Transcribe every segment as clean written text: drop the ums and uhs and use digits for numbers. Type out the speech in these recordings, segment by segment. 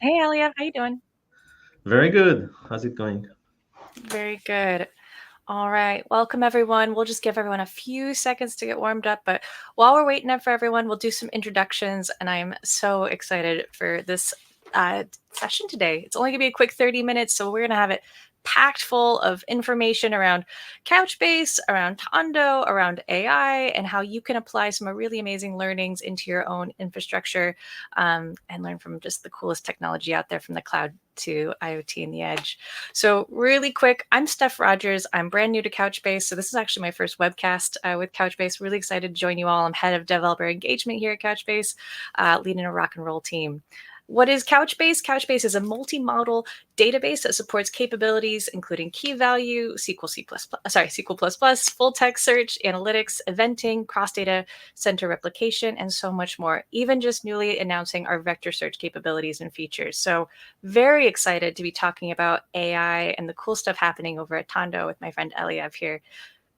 Hey, Elia, how you doing? Very good. How's it going? Very good. All right, welcome everyone. We'll just give everyone a few seconds to get warmed up, but while we're waiting up for everyone, we'll do some introductions, and I'm so excited for this session today. It's only gonna be a quick 30 minutes, so we're gonna have it packed full of information around Couchbase, around Tondo, around AI, and how you can apply some really amazing learnings into your own infrastructure and learn from just the coolest technology out there from the cloud to IoT and the edge. So, really quick, I'm Steph Rogers. I'm brand new to Couchbase. So, this is actually my first webcast with Couchbase. Really excited to join you all. I'm head of developer engagement here at Couchbase, leading a rock and roll team. What is Couchbase? Couchbase is a multi-model database that supports capabilities including key value, SQL++, full text search, analytics, eventing, cross-data center replication, and so much more. Even just newly announcing our vector search capabilities and features. So very excited to be talking about AI and the cool stuff happening over at Tondo with my friend Eliev here.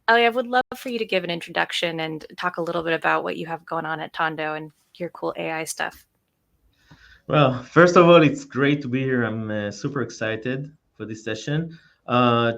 Eliev, would love for you to give an introduction and talk a little bit about what you have going on at Tondo and your cool AI stuff. Well, first of all, it's great to be here. I'm super excited for this session.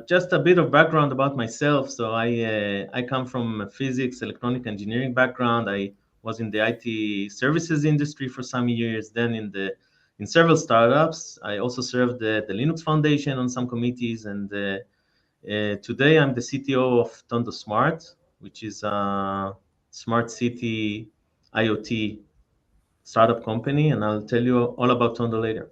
Just a bit of background about myself. So I come from a physics, electronic engineering background. I was in the IT services industry for some years. Then in several startups. I also served the Linux Foundation on some committees, and today I'm the CTO of Tondo Smart, which is a smart city IoT startup company, and I'll tell you all about Tondo later.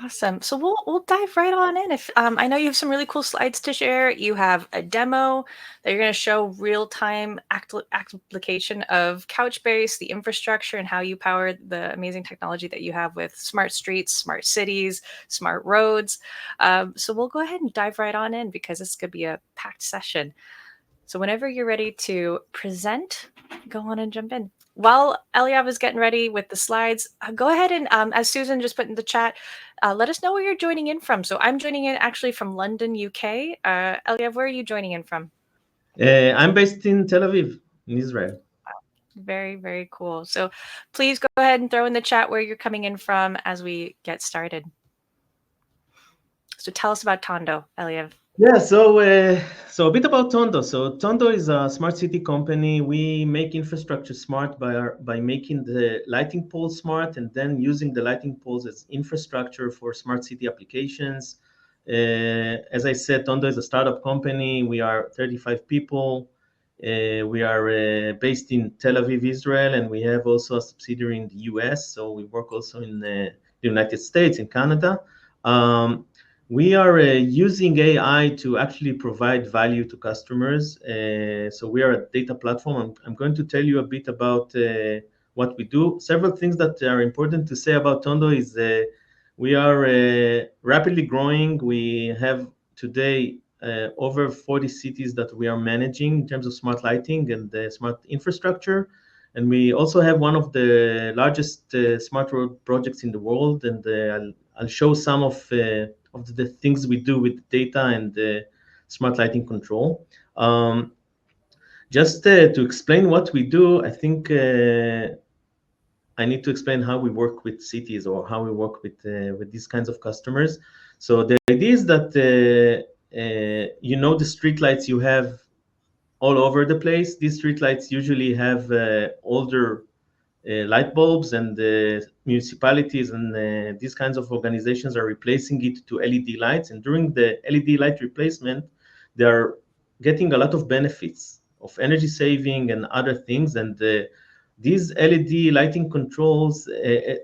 Awesome. So we'll dive right on in. If I know you have some really cool slides to share. You have a demo that you're going to show real time application of Couchbase, the infrastructure, and how you power the amazing technology that you have with smart streets, smart cities, smart roads. So we'll go ahead and dive right on in because this could be a packed session. So whenever you're ready to present, go on and jump in. While Eliav is getting ready with the slides, go ahead and, as Susan just put in the chat, let us know where you're joining in from. So I'm joining in actually from London, UK. Eliav, where are you joining in from? I'm based in Tel Aviv, in Israel. Very, very cool. So please go ahead and throw in the chat where you're coming in from as we get started. So tell us about Tondo, Eliav. Yeah, so a bit about Tondo. So Tondo is a smart city company. We make infrastructure smart by making the lighting poles smart and then using the lighting poles as infrastructure for smart city applications. As I said, Tondo is a startup company. We are 35 people. We are based in Tel Aviv, Israel, and we have also a subsidiary in the US. So we work also in the United States, in Canada. We are using AI to actually provide value to customers. So we are a data platform. I'm going to tell you a bit about what we do. Several things that are important to say about Tondo is we are rapidly growing. We have today over 40 cities that we are managing in terms of smart lighting and smart infrastructure. And we also have one of the largest smart road projects in the world. And I'll show some of the things we do with data and smart lighting control. Just to explain what we do, I think I need to explain how we work with cities or how we work with these kinds of customers. So the idea is that the streetlights you have all over the place. These streetlights usually have older light bulbs, and municipalities and these kinds of organizations are replacing it to LED lights. And during the LED light replacement, they are getting a lot of benefits of energy saving and other things. And these LED lighting controls,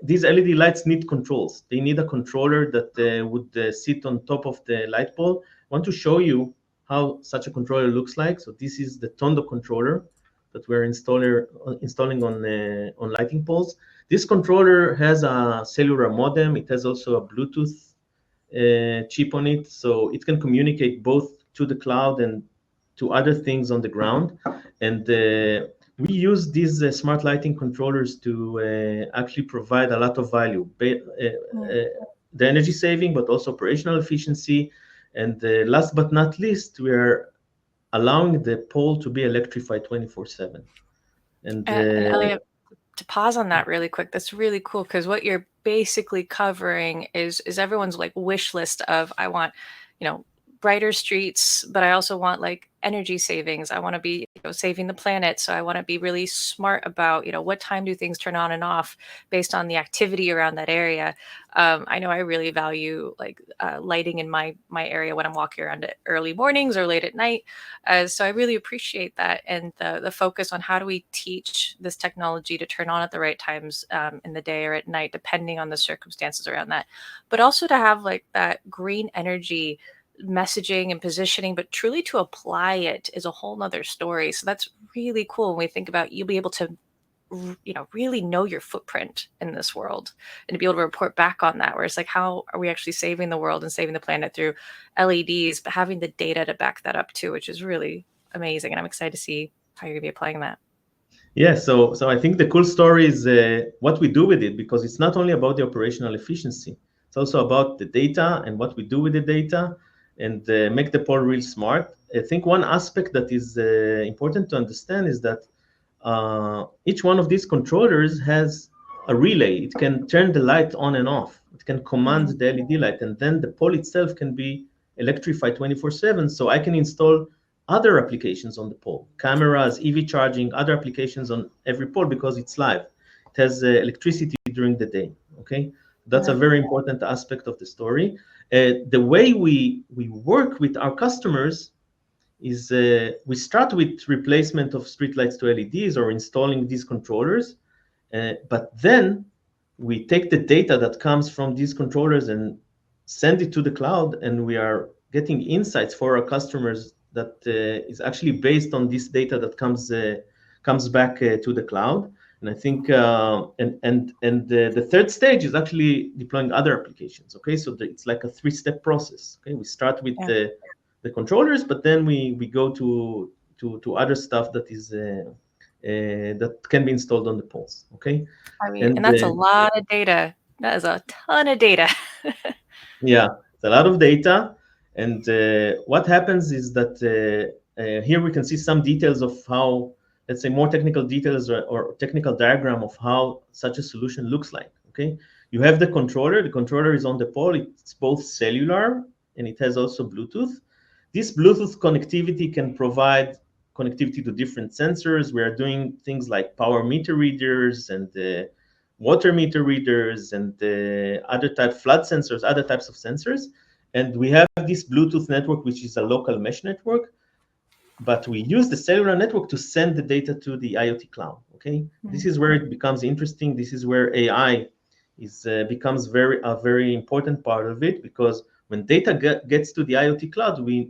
these LED lights need controls. They need a controller that would sit on top of the light bulb. I want to show you how such a controller looks like. So this is the Tondo controller that we're installing on lighting poles. This controller has a cellular modem. It has also a Bluetooth chip on it, so it can communicate both to the cloud and to other things on the ground. And we use these smart lighting controllers to actually provide a lot of value, the energy saving, but also operational efficiency. And last but not least, we are allowing the pole to be electrified 24/7. And And Elliot, to pause on that really quick, that's really cool because what you're basically covering is everyone's like wish list of, I want, you know, brighter streets, but I also want like energy savings. I want to be, saving the planet. So I want to be really smart about, what time do things turn on and off based on the activity around that area. I know I really value like lighting in my area when I'm walking around at early mornings or late at night. So I really appreciate that, and the focus on how do we teach this technology to turn on at the right times in the day or at night, depending on the circumstances around that. But also to have like that green energy messaging and positioning, but truly to apply it is a whole nother story. So that's really cool when we think about you'll be able to really know your footprint in this world and to be able to report back on that, where it's like, how are we actually saving the world and saving the planet through LEDs, but having the data to back that up too, which is really amazing. And I'm excited to see how you're gonna be applying that. Yeah, so I think the cool story is what we do with it, because it's not only about the operational efficiency. It's also about the data and what we do with the data, and make the pole real smart. I think one aspect that is important to understand is that each one of these controllers has a relay. It can turn the light on and off. It can command Mhm. the LED light, and then the pole itself can be electrified 24/7. So I can install other applications on the pole, cameras, EV charging, other applications on every pole, because it's live. It has electricity during the day. Okay, that's a Yeah. very important aspect of the story. The way we work with our customers is we start with replacement of streetlights to LEDs or installing these controllers, but then we take the data that comes from these controllers and send it to the cloud, and we are getting insights for our customers that is actually based on this data that comes back to the cloud. And I think the third stage is actually deploying other applications. Okay, so it's like a three-step process. Okay, we start with Yeah. the controllers, but then we go to other stuff that is that can be installed on the poles. Okay, I mean, and and that's a lot of data. That is a ton of data. yeah, it's a lot of data. And what happens is that here we can see some details of how, let's say, more technical details or technical diagram of how such a solution looks like. Okay, you have the controller. The controller is on the pole. It's both cellular and it has also Bluetooth. This Bluetooth connectivity can provide connectivity to different sensors. We are doing things like power meter readers and water meter readers and other type flood sensors, other types of sensors. And we have this Bluetooth network, which is a local mesh network, but we use the cellular network to send the data to the IoT cloud. Okay, this Mm. is where it becomes interesting. This is where AI is becomes a very important part of it, because when data gets to the IoT cloud, we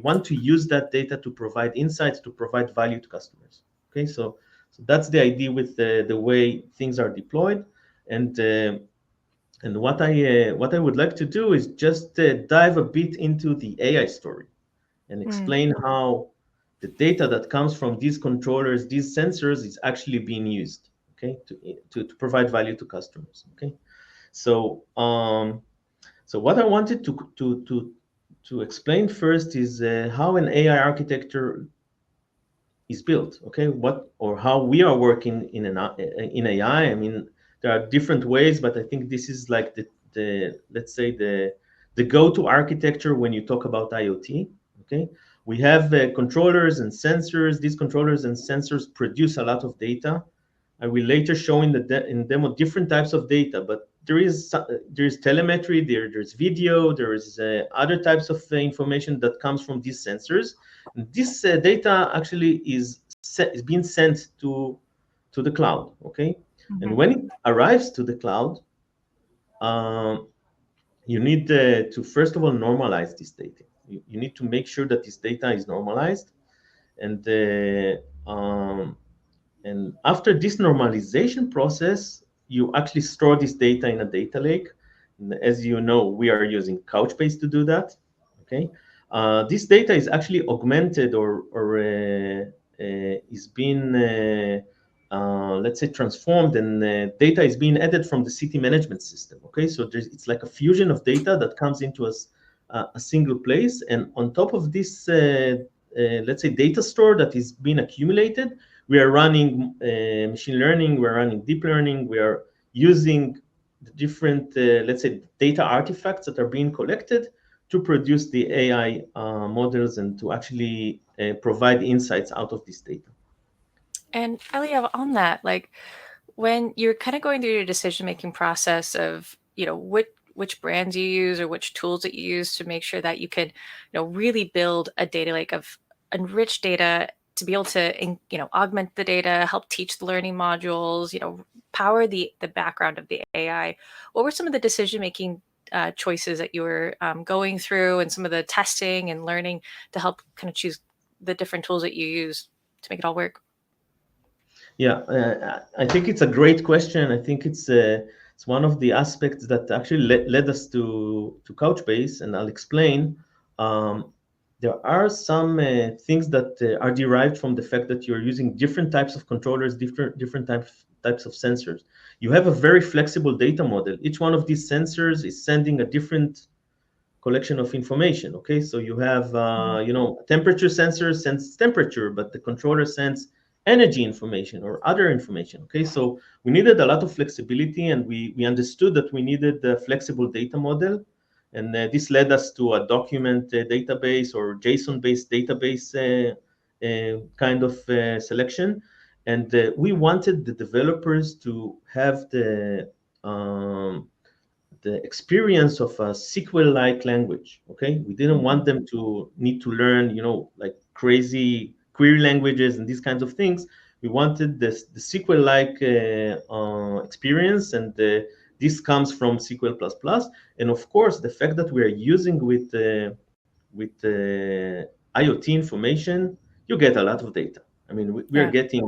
want to use that data to provide insights, to provide value to customers. Okay, so that's the idea with the way things are deployed, and what I would like to do is just dive a bit into the AI story and Mm. explain how the data that comes from these controllers, these sensors, is actually being used, okay, to provide value to customers. Okay, so so what I wanted to explain first is how an AI architecture is built. Okay, what or how we are working in AI. I mean, there are different ways, but I think this is like the let's say the go-to architecture when you talk about IoT. Okay, we have controllers and sensors. These controllers and sensors produce a lot of data. I will later show in in demo different types of data, but there is telemetry, there's video, there is other types of information that comes from these sensors. And this data actually is being sent to the cloud. Okay, and Mhm. when it arrives to the cloud, um, you need to first of all normalize this data. You need to make sure that this data is normalized, and and after this normalization process, you actually store this data in a data lake. And as you know, we are using Couchbase to do that. Okay, this data is actually augmented or is being let's say transformed, and data is being added from the city management system. Okay, so it's like a fusion of data that comes into a single place, and on top of this, let's say, data store that is being accumulated, we are running machine learning, we're running deep learning, we are using let's say, data artifacts that are being collected to produce the AI models and to actually provide insights out of this data. And Eliav, on that, like when you're kind of going through your decision making process of, which brands you use or which tools that you use to make sure that you can, really build a data lake of enriched data to be able to, augment the data, help teach the learning modules, power the background of the AI. What were some of the decision making choices that you were going through, and some of the testing and learning to help kind of choose the different tools that you use to make it all work? Yeah, I think it's a great question. I think it's one of the aspects that actually led us to Couchbase, and I'll explain. Um, there are some things that are derived from the fact that you're using different types of controllers, different types of sensors. You have a very flexible data model. Each one of these sensors is sending a different collection of information. Okay, so you have temperature sensor sense temperature, but the controller sends energy information or other information. Okay, so we needed a lot of flexibility, and we understood that we needed a flexible data model, and this led us to a document database or JSON based database kind of selection. And we wanted the developers to have the experience of a SQL-like language. Okay, we didn't want them to need to learn, like crazy query languages and these kinds of things. We wanted the SQL-like experience, and this comes from SQL++. And of course, the fact that we are using with IoT information, you get a lot of data. I mean, we are Yeah. getting,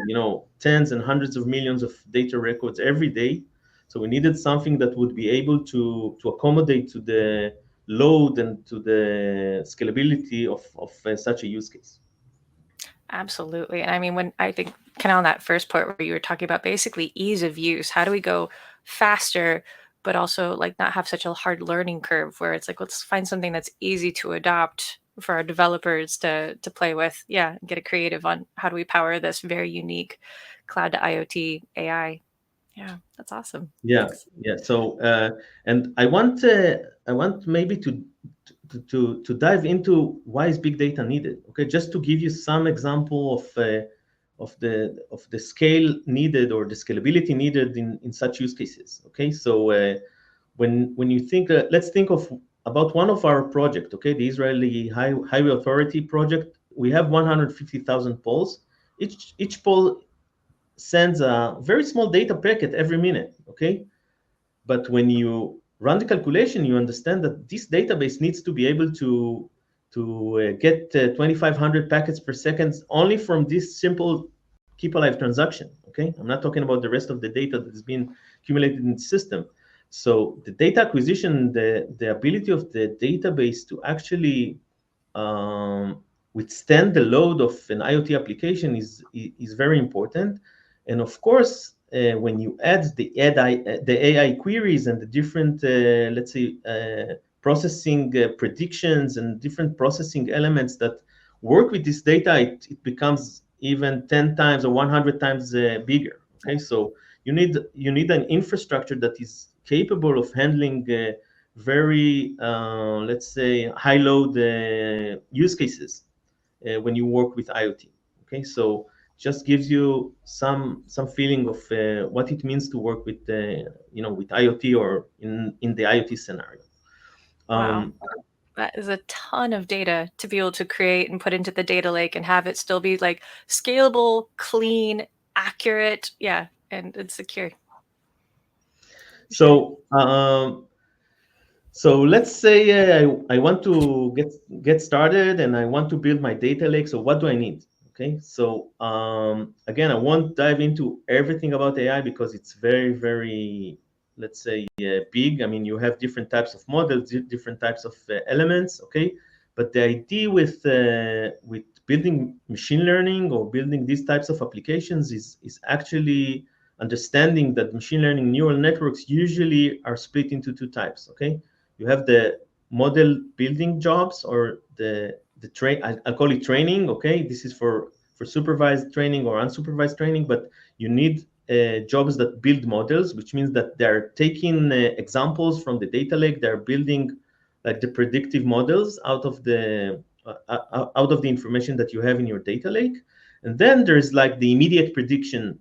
tens and hundreds of millions of data records every day. So we needed something that would be able to accommodate to the load and to the scalability of such a use case. Absolutely. And I mean, when I think kind of on that first part where you were talking about basically ease of use, how do we go faster, but also like not have such a hard learning curve where it's like, let's find something that's easy to adopt for our developers to play with. Yeah. And get a creative on how do we power this very unique cloud to IoT AI. Yeah. That's awesome. Yeah, Thanks. yeah. So, and I want maybe to dive into why is big data needed. Okay, just to give you some example of the scale needed or the scalability needed in such use cases. Okay, so when you think, let's think of about one of our project. Okay, the Israeli Highway Authority project. We have 150,000 poles. Each pole sends a very small data packet every minute. Okay, but when you run the calculation, you understand that this database needs to be able to get 2,500 packets per second only from this simple keep alive transaction. Okay, I'm not talking about the rest of the data that has been accumulated in the system. So the data acquisition, the ability of the database to actually withstand the load of an IoT application is very important. And of course, when you add the AI queries and the different, let's say, processing predictions and different processing elements that work with this data, it becomes even 10 times or 100 times bigger. Okay, so you need an infrastructure that is capable of handling very, let's say, high load use cases when you work with IoT. Okay, so just gives you some feeling of what it means to work with with IoT or in the IoT scenario. Wow. Um, That is a ton of data to be able to create and put into the data lake and have it still be like scalable, clean, accurate. Yeah. And secure. For sure. so So let's say I want to get started and I want to build my data lake. So what do I need? Okay. So again, I won't dive into everything about AI because it's very, very, let's say, big. I mean, you have different types of models, different types of elements. Okay. But the idea with building machine learning or building these types of applications is actually understanding that machine learning neural networks usually are split into two types. Okay, you have the model building jobs or the train. I'll call it training. Okay, this is for supervised training or unsupervised training, but you need jobs that build models, which means that they're taking examples from the data lake. They're building like the predictive models out of the information that you have in your data lake. And then there's like the immediate prediction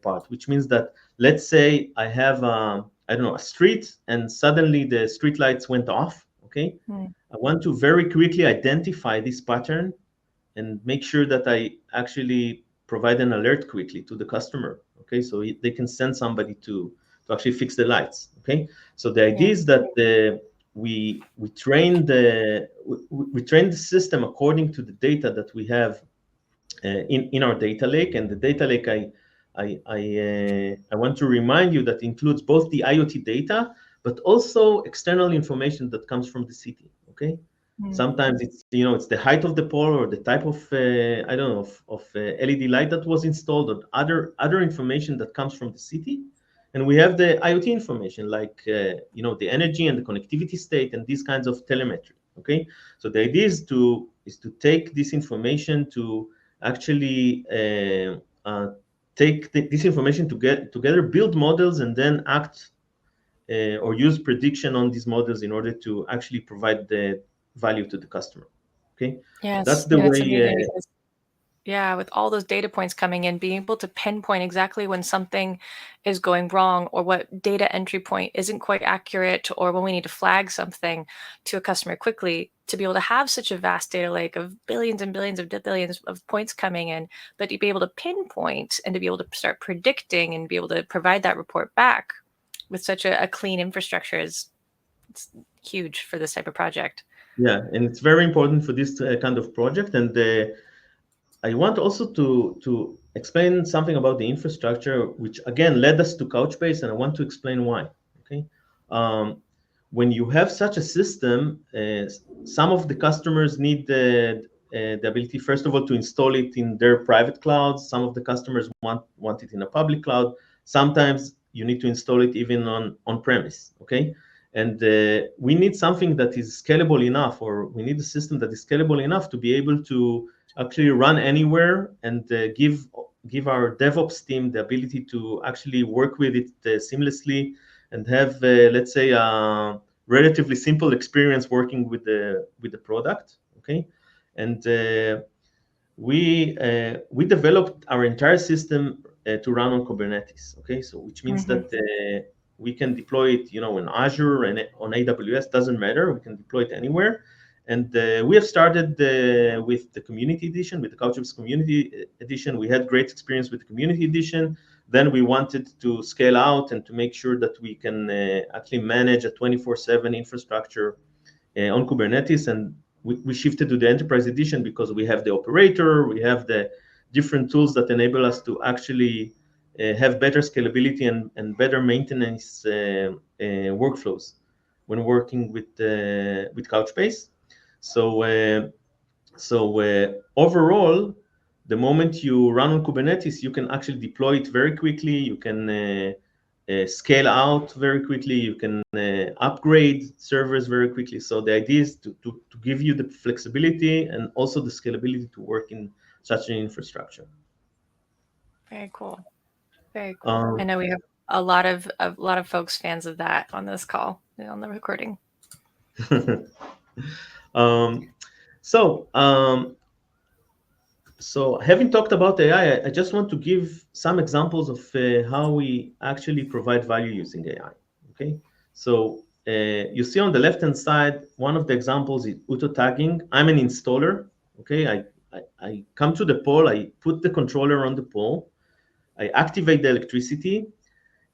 part, which means that let's say I have I don't know, a street, and suddenly the street lights went off. Okay, Hmm. I want to very quickly identify this pattern and make sure that I actually provide an alert quickly to the customer. Okay, so they can send somebody to actually fix the lights. Okay, so the idea Yeah. is that we train we train the system according to the data that we have in our data lake. And the data lake, I want to remind you that includes both the IoT data, but also external information that comes from the city. Okay, Hmm. sometimes it's the height of the pole or the type of I don't know of LED light that was installed, or other information that comes from the city. And we have the IoT information like the energy and the connectivity state and these kinds of telemetry. Okay, so the idea is to take this information to actually take this information to get together, build models, and then act or use prediction on these models in order to actually provide the value to the customer. Okay, that's Yes, the and it's way. amazing because yeah, with all those data points coming in, being able to pinpoint exactly when something is going wrong or what data entry point isn't quite accurate or when we need to flag something to a customer quickly, to be able to have such a vast data lake of billions and billions of billions of points coming in, but to be able to pinpoint and to be able to start predicting and be able to provide that report back with such a clean infrastructure is it's huge for this type of project. Yeah, and it's very important for this kind of project. And I want also to explain something about the infrastructure, which again led us to Couchbase, and I want to explain why. Okay, um, when you have such a system, some of the customers need the ability, first of all, to install it in their private clouds. Some of the customers want it in a public cloud. Sometimes you need to install it even on premise. Okay, and we need something that is scalable enough, or we need a system that is scalable enough to be able to actually run anywhere and give our DevOps team the ability to actually work with it seamlessly and have, let's say, a relatively simple experience working with the product. Okay, and we developed our entire system to run on Kubernetes. Okay, so which means Hmm. that we can deploy it, in Azure and on AWS. Doesn't matter. We can deploy it anywhere. And we have started with the community edition, with the Couchbase community edition. We had great experience with the community edition. Then we wanted to scale out and to make sure that we can actually manage a 24/7 infrastructure on Kubernetes. And we shifted to the enterprise edition because we have the operator, we have the different tools that enable us to actually have better scalability and better maintenance workflows when working with Couchbase. So overall, the moment you run on Kubernetes, you can actually deploy it very quickly. You can scale out very quickly. You can upgrade servers very quickly. So the idea is to give you the flexibility and also the scalability to work in such an infrastructure. Very cool. Very cool. I Um, know we have a lot of folks fans of that on this call on the recording. um, so So, having talked about AI, I just want to give some examples of how we actually provide value using AI. Okay, so you see on the left-hand side, one of the examples is auto tagging. I'm an installer. Okay, I come to the pole, I put the controller on the pole, I activate the electricity,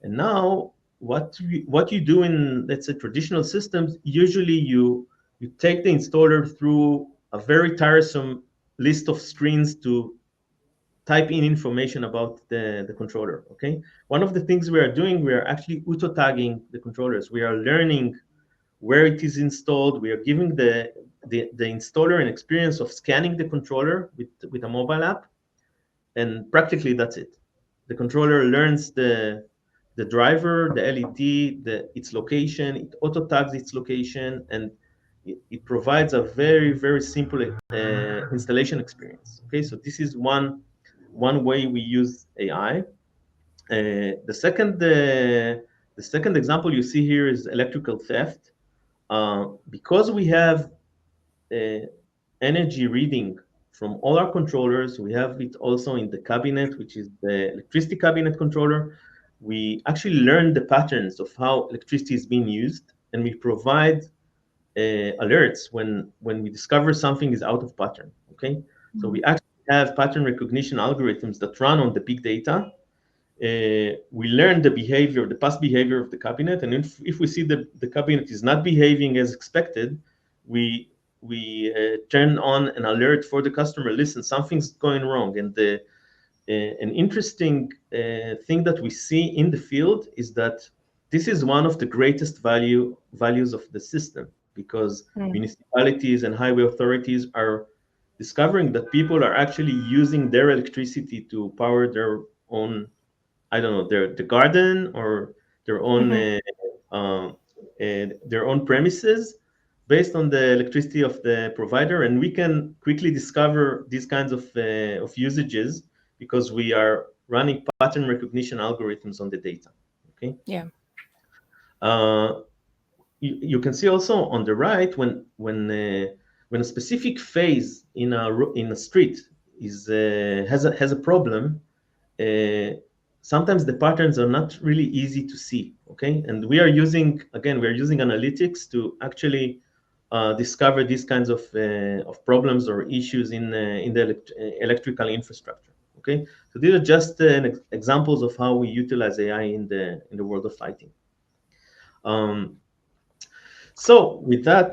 and now what you do in, let's say, traditional systems, usually you take the installer through a very tiresome list of screens to type in information about the controller. Okay, one of the things we are doing, we are actually auto tagging the controllers. We are learning where it is installed. We are giving the installer an experience of scanning the controller with a mobile app, and practically that's it. The controller learns the driver, the LED, its location. It auto tags its location, and it provides a very very simple installation experience. Okay, so this is one way we use AI. The second example you see here is electrical theft. Because we have uh, energy reading from all our controllers, we have it also in the cabinet, which is the electricity cabinet controller. We actually learn the patterns of how electricity is being used, and we provide alerts when we discover something is out of pattern. Okay, so we actually have pattern recognition algorithms that run on the big data. We learn the behavior, the past behavior of the cabinet, and if we see the cabinet is not behaving as expected, we turn on an alert for the customer. Listen, something's going wrong. And an interesting thing that we see in the field is that this is one of the greatest values of the system, because Mm. municipalities and highway authorities are discovering that people are actually using their electricity to power their own, I don't know, the garden or their own Mhm. their own premises based on the electricity of the provider, and we can quickly discover these kinds of usages because we are running pattern recognition algorithms on the data. Okay. Yeah. Uh, you can see also on the right when a specific phase in a street is has a problem, uh, sometimes the patterns are not really easy to see. Okay, and we are using analytics to actually discover these kinds of problems or issues in the electrical infrastructure. Okay, so these are just examples of how we utilize AI in the world of lighting. Um, so with that,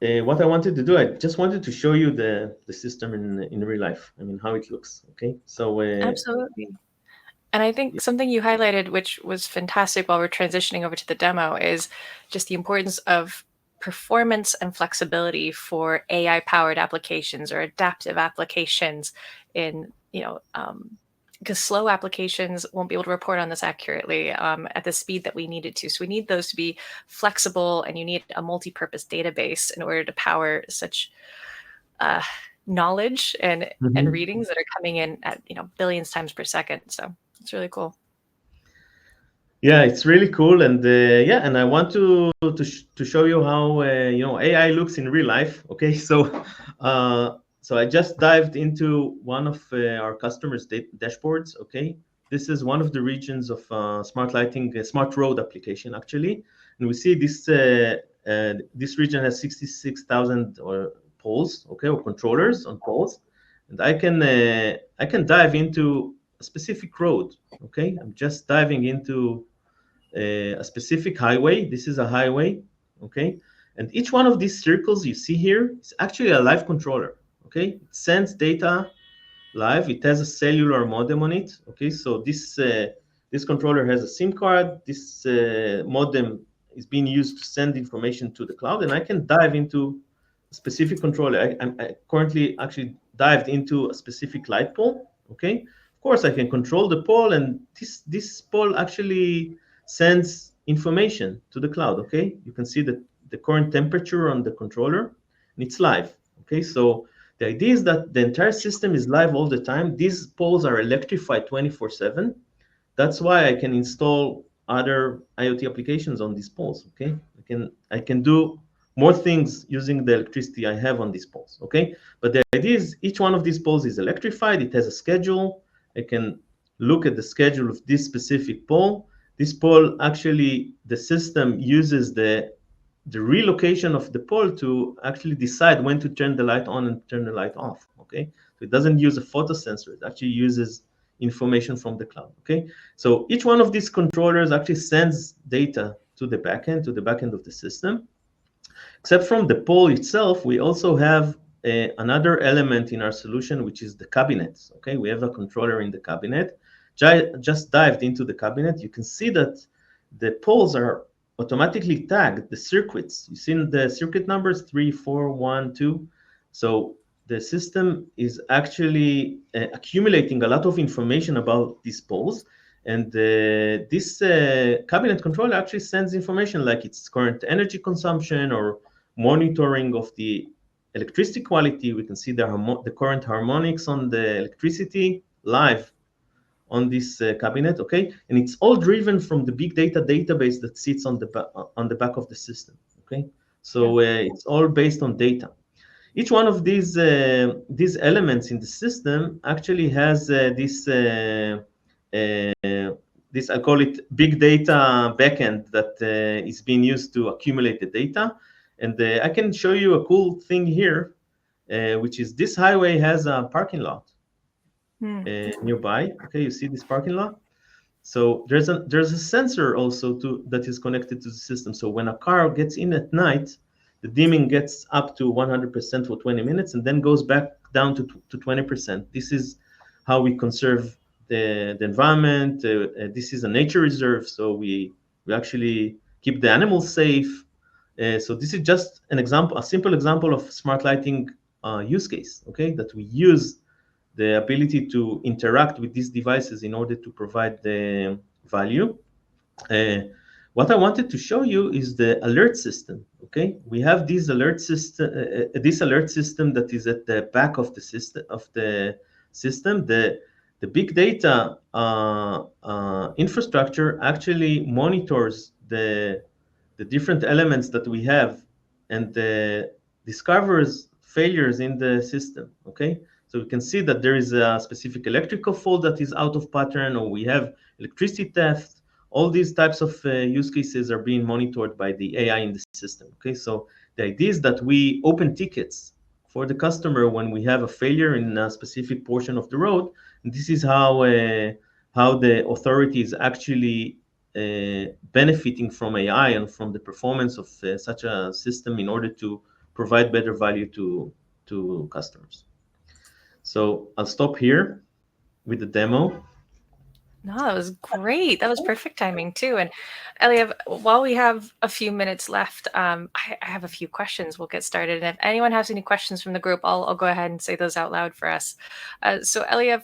what I wanted to do, I just wanted to show you the system in real life. I mean, how it looks. Okay, so Absolutely. And I think something you highlighted, which was fantastic while we're transitioning over to the demo, is just the importance of performance and flexibility for AI-powered applications or adaptive applications in, because slow applications won't be able to report on this accurately at the speed that we need it to. So we need those to be flexible, and you need a multi-purpose database in order to power such uh, knowledge and mhm. readings that are coming in at billions times per second. So it's really cool. Yeah, it's really cool, and yeah, and I want to show you how AI looks in real life. Okay, so I just dived into one of our customers' dashboards. Okay, this is one of the regions of smart lighting, smart road application actually, and we see this region has 66,000 or poles, okay, or controllers on poles, and I can dive into a specific road. Okay, I'm just diving into a specific highway. This is a highway, okay? And each one of these circles you see here is actually a live controller, okay? It sends data live. It has a cellular modem on it, okay? So this controller has a SIM card. This modem is being used to send information to the cloud, and I can dive into a specific controller. I currently actually dived into a specific light pole, okay? Of course, I can control the pole, and this pole actually sends information to the cloud, okay? You can see the current temperature on the controller, and it's live, okay? So the idea is that the entire system is live all the time. These poles are electrified 24/7. That's why I can install other IoT applications on these poles. Okay, I can do more things using the electricity I have on these poles. Okay, but the idea is each one of these poles is electrified. It has a schedule. I can look at the schedule of this specific pole. This pole actually, the system uses the relocation of the pole to actually decide when to turn the light on and turn the light off. Okay, so it doesn't use a photo sensor. It actually uses information from the cloud. Okay, so each one of these controllers actually sends data to the backend of the system. Except from the pole itself, we also have another element in our solution, which is the cabinets. Okay, we have a controller in the cabinet. Just dived into the cabinet. You can see that the poles are automatically tagged, the circuits. You see the circuit numbers 3, 4, 1, 2. So the system is actually accumulating a lot of information about these poles. And this cabinet controller actually sends information like its current energy consumption or monitoring of the electricity quality. We can see the current harmonics on the electricity live on this cabinet, okay? And it's all driven from the big data database that sits on the back of the system, okay? Yeah. So it's all based on data. Each one of these elements in the system actually has this, I call it big data backend that is being used to accumulate the data. And I can show you a cool thing here, which is this highway has a parking lot Hmm. nearby. Okay, you see this parking lot? So there's a sensor also that is connected to the system. So when a car gets in at night, the dimming gets up to 100% for 20 minutes and then goes back down to 20%. This is how we conserve the environment. This is a nature reserve, so we actually keep the animals safe. So this is just an example, a simple example of smart lighting use case. Okay, that we use the ability to interact with these devices in order to provide the value. Uh, what I wanted to show you is the alert system. Okay, we have this alert system that is at the back of the system. The big data infrastructure actually monitors the different elements that we have and discovers failures in the system. Okay, so we can see that there is a specific electrical fault that is out of pattern, or we have electricity theft. All these types of use cases are being monitored by the AI in the system. Okay, so the idea is that we open tickets for the customer when we have a failure in a specific portion of the road. And this is how the authority is actually benefiting from AI and from the performance of such a system in order to provide better value to customers. So I'll stop here with the demo. No, that was great. That was perfect timing too. And Eliav, while we have a few minutes left, I have a few questions. We'll get started. And if anyone has any questions from the group, I'll go ahead and say those out loud for us. So Eliav,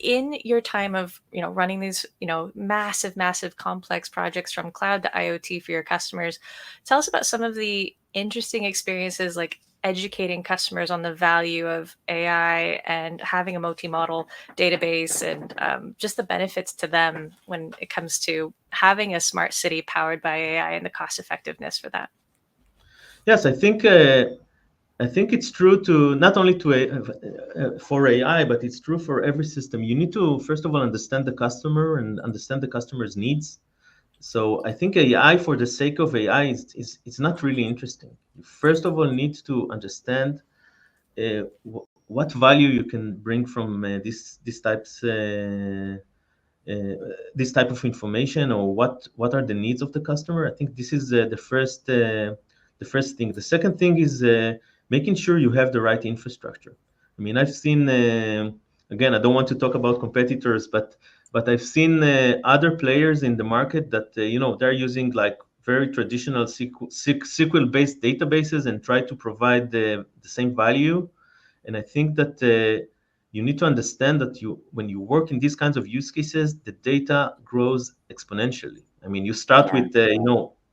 in your time of running these massive complex projects from cloud to IoT for your customers, tell us about some of the interesting experiences, like educating customers on the value of AI and having a multi-model database, and just the benefits to them when it comes to having a smart city powered by AI and the cost effectiveness for that. Yes, I think it's true to not only for AI, but it's true for every system. You need to first of all understand the customer and understand the customer's needs. So I think AI for the sake of AI is it's not really interesting. You first of all need to understand what value you can bring from uh, this type of information, or what are the needs of the customer. I think this is the first thing. The second thing is making sure you have the right infrastructure. I mean, I've seen again, I don't want to talk about competitors, but I've seen other players in the market that they're using like very traditional SQL based databases and try to provide the same value. And I think that you need to understand that when you work in these kinds of use cases, the data grows exponentially. I mean, you start Yeah. with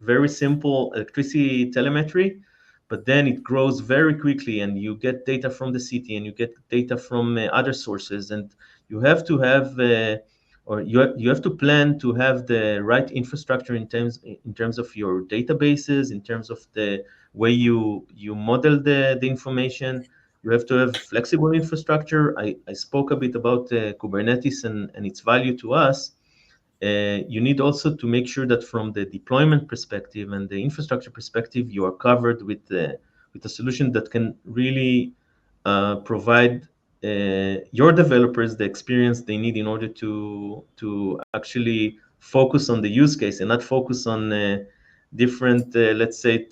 very simple electricity telemetry, but then it grows very quickly, and you get data from the city, and you get data from other sources, and you have to have or you have to plan to have the right infrastructure in terms of your databases, in terms of the way you model the information. You have to have flexible infrastructure. I spoke a bit about Kubernetes and its value to us. You need also to make sure that from the deployment perspective and the infrastructure perspective, you are covered with a solution that can really provide your developers the experience they need in order to actually focus on the use case and not focus on different, let's say,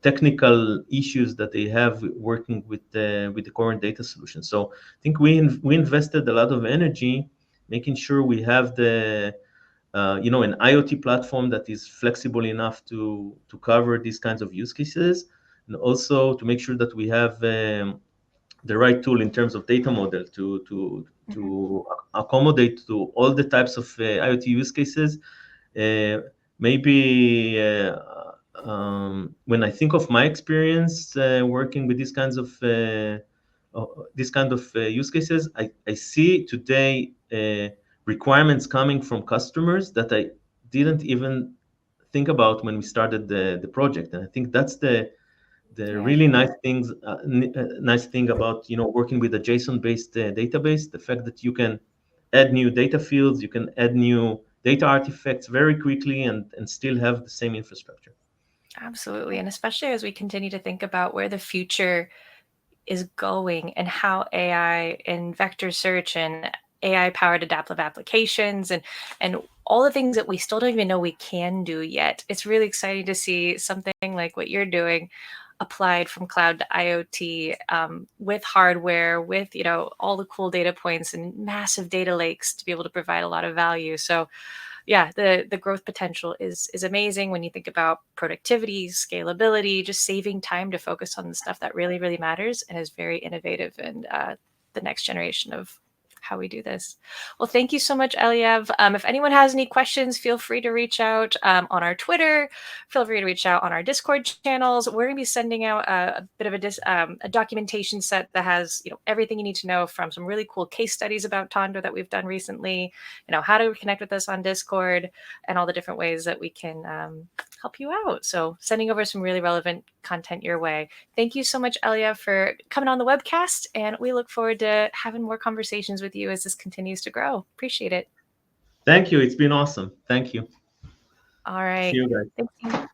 technical issues that they have working with the current data solution. So I think we invested a lot of energy making sure we have an IoT platform that is flexible enough to cover these kinds of use cases, and also to make sure that we have the right tool in terms of data model to accommodate to all the types of IoT use cases. Maybe when I think of my experience working with these kind of use cases, I see today requirements coming from customers that I didn't even think about when we started the project. And I think that's the Yeah, really nice thing about working with a JSON-based database. The fact that you can add new data fields, you can add new data artifacts very quickly, and still have the same infrastructure. absolutely. And especially as we continue to think about where the future is going and how AI and vector search and AI powered adaptive applications and all the things that we still don't even know we can do yet. It's really exciting to see something like what you're doing applied from cloud to IoT, with hardware, with all the cool data points and massive data lakes to be able to provide a lot of value. So yeah, the growth potential is amazing when you think about productivity, scalability, just saving time to focus on the stuff that really matters, and is very innovative and the next generation of how we do this. Well, thank you so much, Eliav. If anyone has any questions, feel free to reach out on our Twitter. Feel free to reach out on our Discord channels. We're going to be sending out a bit of a documentation set that has everything you need to know, from some really cool case studies about Tondo that we've done recently, how to connect with us on Discord, and all the different ways that we can help you out. So sending over some really relevant content your way. Thank you so much, Elia, for coming on the webcast, and we look forward to having more conversations with you as this continues to grow. Appreciate it. Thank you. It's been awesome. Thank you. All See right. you guys. Thank you.